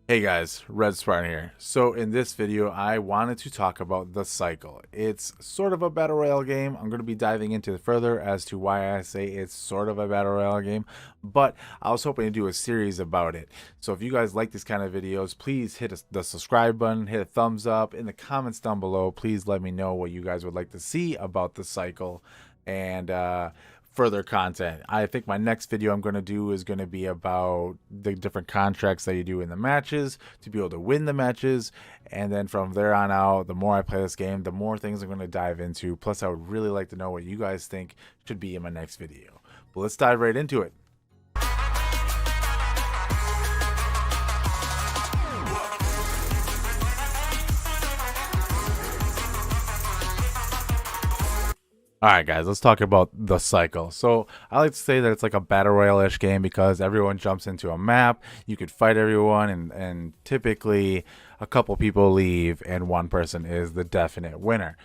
Hey guys, RedSpartan here. So in this video, I wanted to talk about the cycle. It's sort of a battle royale game. I'm going to be diving into it further as to why I say it's sort of a battle royale game, but I was hoping to do a series about it. So if you guys like these kind of videos, please hit the subscribe button, hit a thumbs up. In the comments down below, please let me know what you guys would like to see about the cycle and further content. I think my next video I'm going to do is going to be about the different contracts that you do in the matches to be able to win the matches, and then from there on out, the more I play this game, the more things I'm going to dive into. Plus, I would really like to know what you guys think should be in my next video. But let's dive right into it. Alright guys, let's talk about the cycle. So I like to say that it's like a battle royale-ish game because everyone jumps into a map, you could fight everyone, and typically a couple people leave and one person is the definite winner.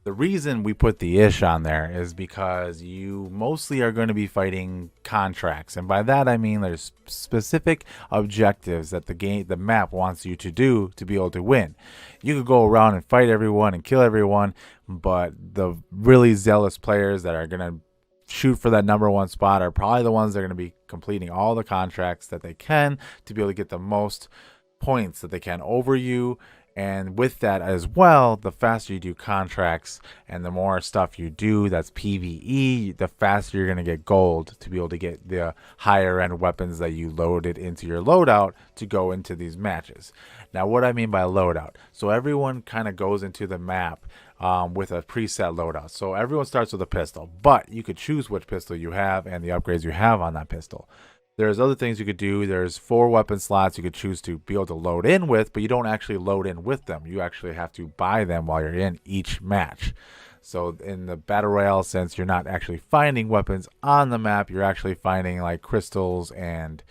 The reason we put the ish on there is because you mostly are going to be fighting contracts, and by that I mean there's specific objectives that the map wants you to do to be able to win. You could go around and fight everyone and kill everyone, but the really zealous players that are going to shoot for that #1 spot are probably the ones that are going to be completing all the contracts that they can to be able to get the most points that they can over you. And with that as well, the faster you do contracts and the more stuff you do that's PvE, the faster you're going to get gold to be able to get the higher end weapons that you loaded into your loadout to go into these matches. Now, what I mean by loadout, so everyone kind of goes into the map with a preset loadout. So everyone starts with a pistol, but you could choose which pistol you have and the upgrades you have on that pistol. There's other things you could do. There's 4 weapon slots you could choose to be able to load in with, but you don't actually load in with them. You actually have to buy them while you're in each match. So in the battle royale sense, you're not actually finding weapons on the map. You're actually finding like crystals and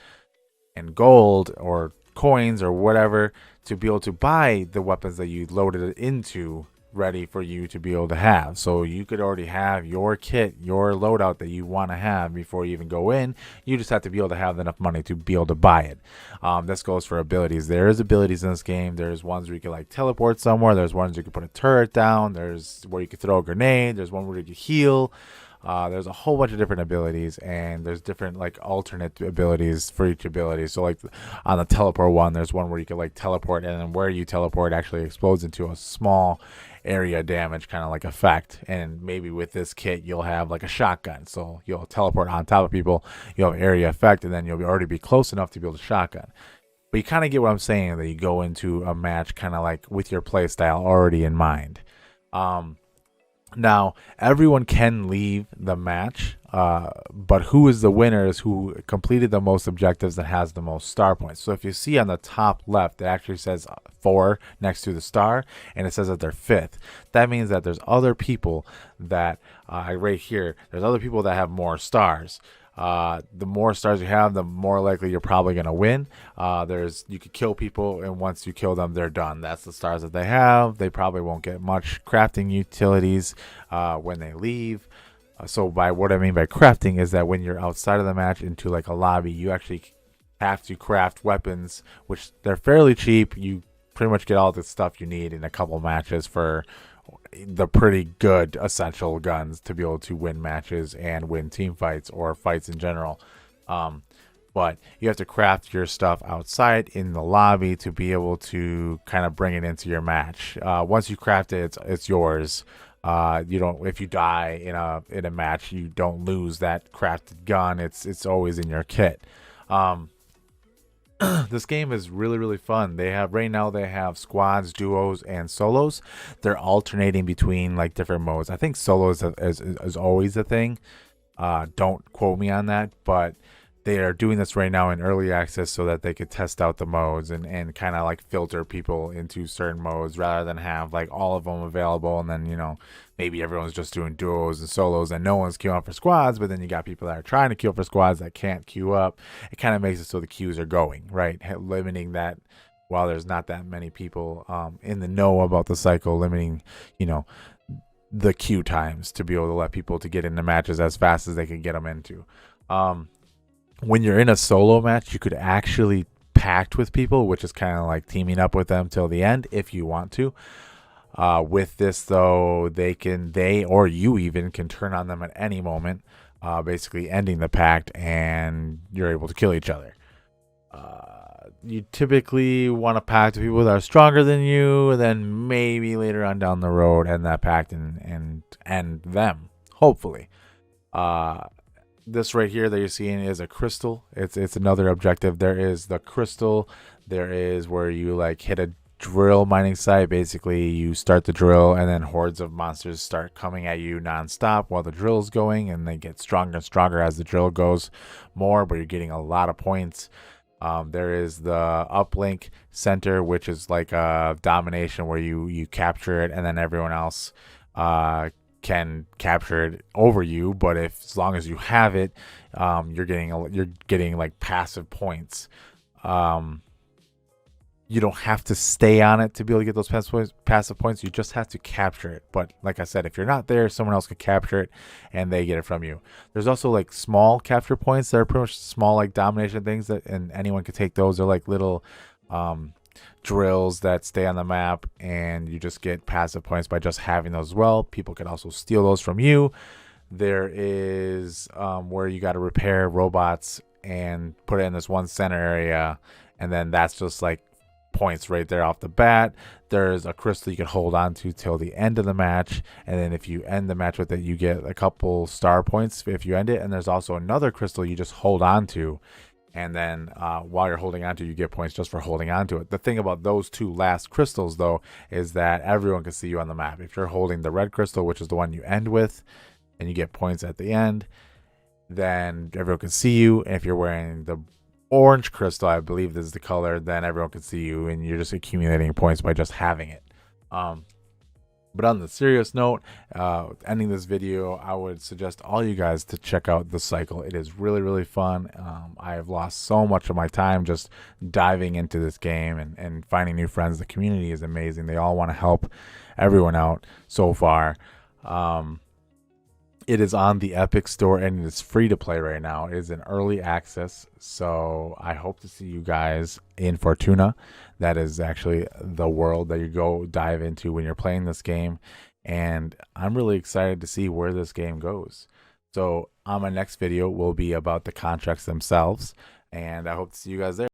gold or coins or whatever to be able to buy the weapons that you loaded into ready for you to be able to have. So you could already have your kit, your loadout that you want to have before you even go in. You just have to be able to have enough money to be able to buy it. This goes for abilities. There's abilities in this game. There's ones where you can like teleport somewhere. There's ones where you can put a turret down. There's where you can throw a grenade. There's one where you can heal. There's a whole bunch of different abilities, and there's different like alternate abilities for each ability. So like on the teleport one, there's one where you can like teleport, and then where you teleport actually explodes into a small area damage kind of like effect. And maybe with this kit you'll have like a shotgun, so you'll teleport on top of people, you'll have area effect, and then you'll already be close enough to be able to shotgun. But you kind of get what I'm saying, that you go into a match kind of like with your play style already in mind. Now, everyone can leave the match, but who is the winner is who completed the most objectives and has the most star points. So if you see on the top left, it actually says 4 next to the star, and it says that they're 5th. That means that there's other people that, right here, there's other people that have more stars. The more stars you have, the more likely you're probably going to win. You could kill people, and once you kill them, they're done. That's the stars that they have. They probably won't get much crafting utilities when they leave. So by what I mean by crafting is that when you're outside of the match into like a lobby, you actually have to craft weapons, which they're fairly cheap. You pretty much get all the stuff you need in a couple matches for the pretty good essential guns to be able to win matches and win team fights or fights in general. But you have to craft your stuff outside in the lobby to be able to kind of bring it into your match. Once you craft it, it's yours. You don't, if you die in a match, you don't lose that crafted gun. It's always in your kit. This game is really fun. Right now they have squads, duos, and solos. They're alternating between like different modes. I think solos is always a thing. Don't quote me on that, but they are doing this right now in early access so that they could test out the modes and kind of like filter people into certain modes rather than have like all of them available, and then maybe everyone's just doing duos and solos and no one's queuing up for squads, but then you got people that are trying to queue up for squads that can't queue up. It kind of makes it so the queues are going, right? Limiting that while there's not that many people in the know about the cycle, limiting the queue times to be able to let people to get into matches as fast as they can get them into. When you're in a solo match, you could actually pact with people, which is kind of like teaming up with them till the end if you want to. With this though, they or you even can turn on them at any moment, basically ending the pact, and you're able to kill each other. You typically want to pact with people that are stronger than you, and then maybe later on down the road end that pact and end them, hopefully. This right here that you're seeing is a crystal. It's another objective. There is the crystal. There is where you like hit a drill mining site. Basically, you start the drill, and then hordes of monsters start coming at you nonstop while the drill's going, and they get stronger and stronger as the drill goes more, but you're getting a lot of points. There is the uplink center, which is like a domination where you capture it, and then everyone else can capture it over you. But as long as you have it, you're getting like passive points. You don't have to stay on it to be able to get those passive points. You just have to capture it. But like I said, if you're not there, someone else can capture it and they get it from you. There's also like small capture points that are pretty much small like domination things and anyone can take those. They're like little drills that stay on the map, and you just get passive points by just having those as well. People can also steal those from you. There is where you got to repair robots and put it in this one center area, and then that's just like points right there off the bat. There's a crystal you can hold on to till the end of the match, and then if you end the match with it, you get a couple star points if you end it. And there's also another crystal you just hold on to, and then while you're holding on to it, you get points just for holding on to it. The thing about those two last crystals though is that everyone can see you on the map. If you're holding the red crystal, which is the one you end with, and you get points at the end, then everyone can see you. And if you're wearing the orange crystal, I believe this is the color, then everyone can see you, and you're just accumulating points by just having it. But on the serious note, ending this video, I would suggest all you guys to check out the cycle. It is really, really fun. I have lost so much of my time just diving into this game and finding new friends. The community is amazing. They all want to help everyone out so far. It is on the Epic Store, and it is free to play right now. It is in early access, so I hope to see you guys in Fortuna. That is actually the world that you go dive into when you're playing this game, and I'm really excited to see where this game goes. So on my next video will be about the contracts themselves, and I hope to see you guys there.